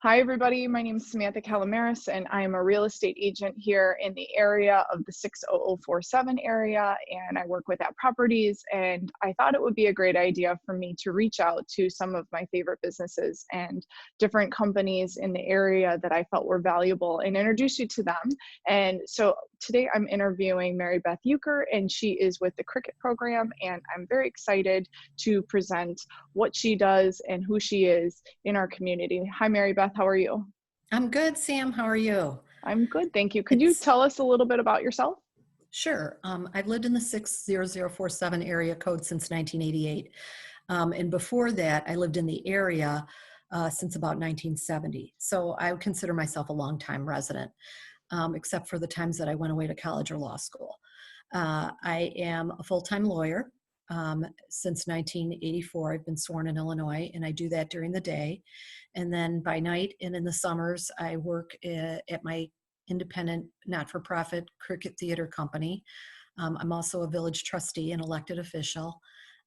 Hi, everybody. My name is Samantha Calamaris, and I am a real estate agent here in the area of the 60047 area, and I work with at properties. And I thought it would be a great idea for me to reach out to some of my favorite businesses and different companies in the area that I felt were valuable and introduce you to them. And so today I'm interviewing Marybeth Euker, and she is with the Cricket program, and I'm very excited to present what she does and who she is in our community. Hi, Mary Beth. How are you? I'm good, Sam. How are you? I'm good, thank you. Could you It's tell us a little bit about yourself? sure. I've lived in the 60047 area code since 1988. And before that, I lived in the area since about 1970. So I would consider myself a longtime resident, except for the times that I went away to college or law school. I am a full-time lawyer. Since 1984, I've been sworn in Illinois, and I do that during the day. And then by night and in the summers, I work at my independent, not-for-profit cricket theater company. I'm also a village trustee and elected official.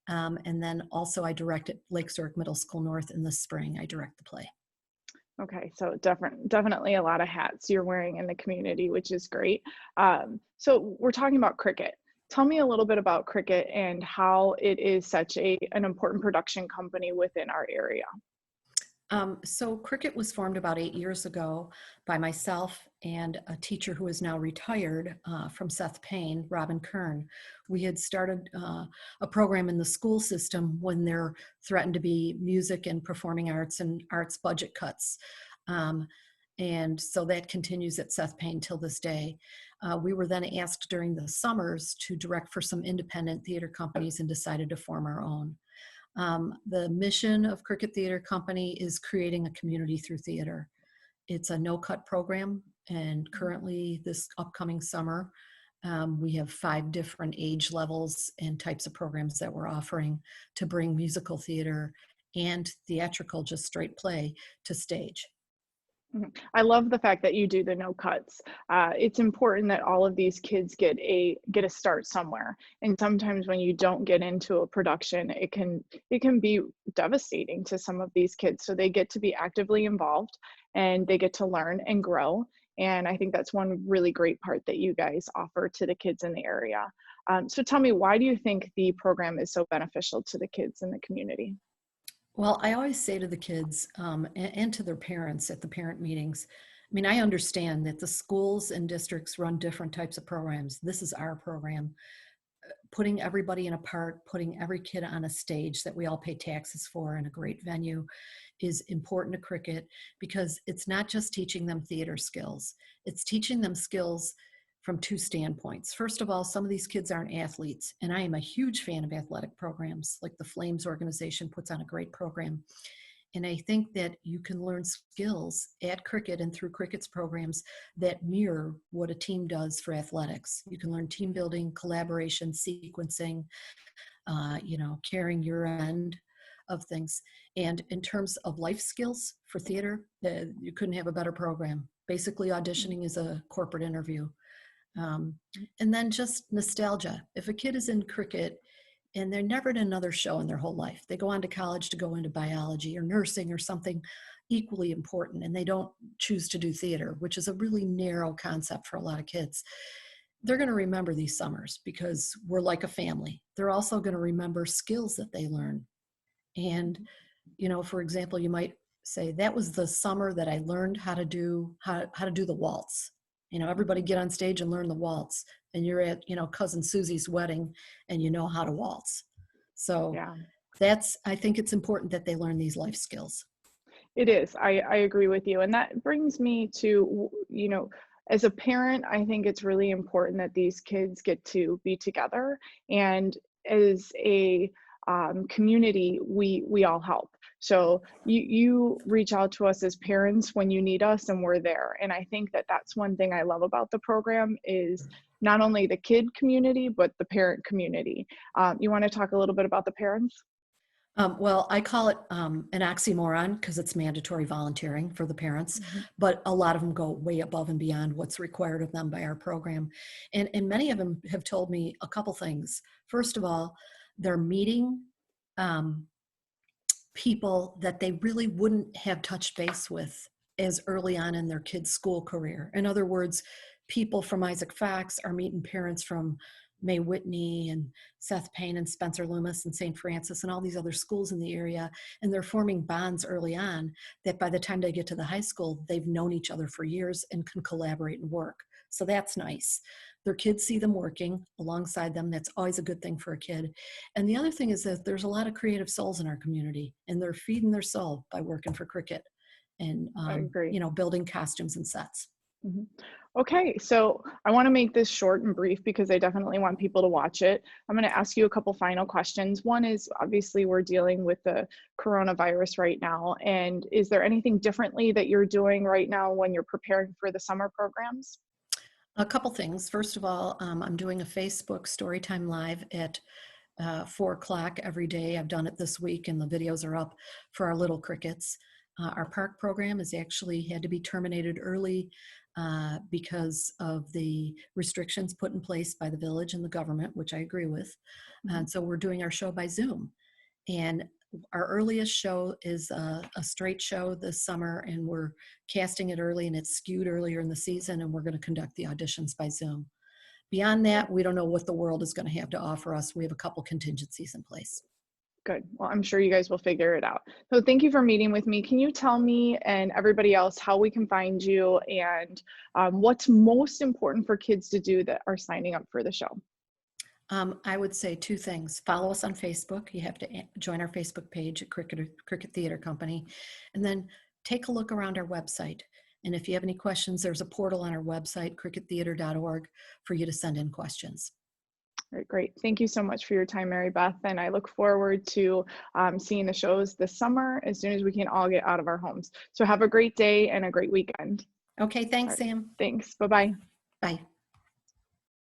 And then also I direct at Lake Zurich Middle School North in the spring. I direct the play. Okay, so definitely a lot of hats you're wearing in the community, which is great. So we're talking about cricket. Tell me a little bit about cricket and how it is such an important production company within our area. So Cricket was formed about 8 years ago by myself and a teacher who is now retired from Seth Payne, Robin Kern. We had started a program in the school system when there threatened to be music and performing arts and arts budget cuts. And so that continues at Seth Payne till this day. We were then asked during the summers to direct for some independent theater companies and decided to form our own. The mission of Cricket Theater Company is creating a community through theater. It's a no-cut program, and currently this upcoming summer, we have 5 different age levels and types of programs that we're offering to bring musical theater and theatrical, just straight play, to stage. Mhm. I love the fact that you do the no cuts. It's important that all of these kids get a start somewhere. And sometimes when you don't get into a production, it can be devastating to some of these kids. So they get to be actively involved and they get to learn and grow. And I think that's one really great part that you guys offer to the kids in the area. So tell me, why do you think the program is so beneficial to the kids in the community? Well, I always say to the kids and to their parents at the parent meetings, I mean, I understand that the schools and districts run different types of programs. This is our program. Putting everybody in a part, putting every kid on a stage that we all pay taxes for in a great venue is important to cricket because it's not just teaching them theater skills, it's teaching them skills from 2 standpoints. First of all, some of these kids aren't athletes, and I am a huge fan of athletic programs. Like the Flames organization puts on a great program. And I think that you can learn skills at cricket and through cricket's programs that mirror what a team does for athletics. You can learn team building, collaboration, sequencing, carrying your end of things. And in terms of life skills for theater, you couldn't have a better program. Basically, auditioning is a corporate interview. And then just nostalgia. If a kid is in cricket and they're never in another show in their whole life, they go on to college to go into biology or nursing or something equally important, and they don't choose to do theater, which is a really narrow concept for a lot of kids. They're going to remember these summers because we're like a family. They're also going to remember skills that they learn. And, for example, you might say that was the summer that I learned how to do the waltz. Everybody get on stage and learn the waltz, and you're at, cousin Susie's wedding and you know how to waltz. So Yeah. I think it's important that they learn these life skills. It is. I agree with you. And that brings me to, as a parent, I think it's really important that these kids get to be together. And as a community, we all help. So you reach out to us as parents when you need us, and we're there. And I think that that's one thing I love about the program is not only the kid community, but the parent community. You want to talk a little bit about the parents? Well, I call it an oxymoron because it's mandatory volunteering for the parents, Mhm. but a lot of them go way above and beyond what's required of them by our program. And many of them have told me a couple things. First of all, they're meeting um, people that they really wouldn't have touched base with as early on in their kids' school career. In other words, people from Isaac Fox are meeting parents from May Whitney and Seth Payne and Spencer Loomis and St. Francis and all these other schools in the area. And they're forming bonds early on that by the time they get to the high school, they've known each other for years and can collaborate and work. So that's nice. Their kids see them working alongside them. That's always a good thing for a kid. And the other thing is that there's a lot of creative souls in our community, and they're feeding their soul by working for Cricket and I agree. building costumes and sets. Mhm. Okay, so I want to make this short and brief because I definitely want people to watch it. I'm going to ask you a couple final questions. One is, obviously we're dealing with the coronavirus right now, and is there anything differently that you're doing right now when you're preparing for the summer programs? A couple things. First of all, I'm doing a Facebook Storytime Live at 4 o'clock every day. I've done it this week, and the videos are up for our little crickets. Our park program has actually had to be terminated early because of the restrictions put in place by the village and the government, which I agree with. And so we're doing our show by Zoom. And our earliest show is a straight show this summer, and we're casting it early, and it's skewed earlier in the season, and we're going to conduct the auditions by Zoom. Beyond that, we don't know what the world is going to have to offer us. We have a couple contingencies in place. Good. Well, I'm sure you guys will figure it out. So thank you for meeting with me. Can you tell me and everybody else how we can find you and what's most important for kids to do that are signing up for the show? I would say two things. Follow us on Facebook. You have to join our Facebook page at Cricket Theater Company. And then take a look around our website. And if you have any questions, there's a portal on our website, crickettheater.org, for you to send in questions. All right, great. Thank you so much for your time, Mary Beth. And I look forward to seeing the shows this summer as soon as we can all get out of our homes. So have a great day and a great weekend. Okay, All thanks, right, Sam. thanks. Bye-bye. Bye.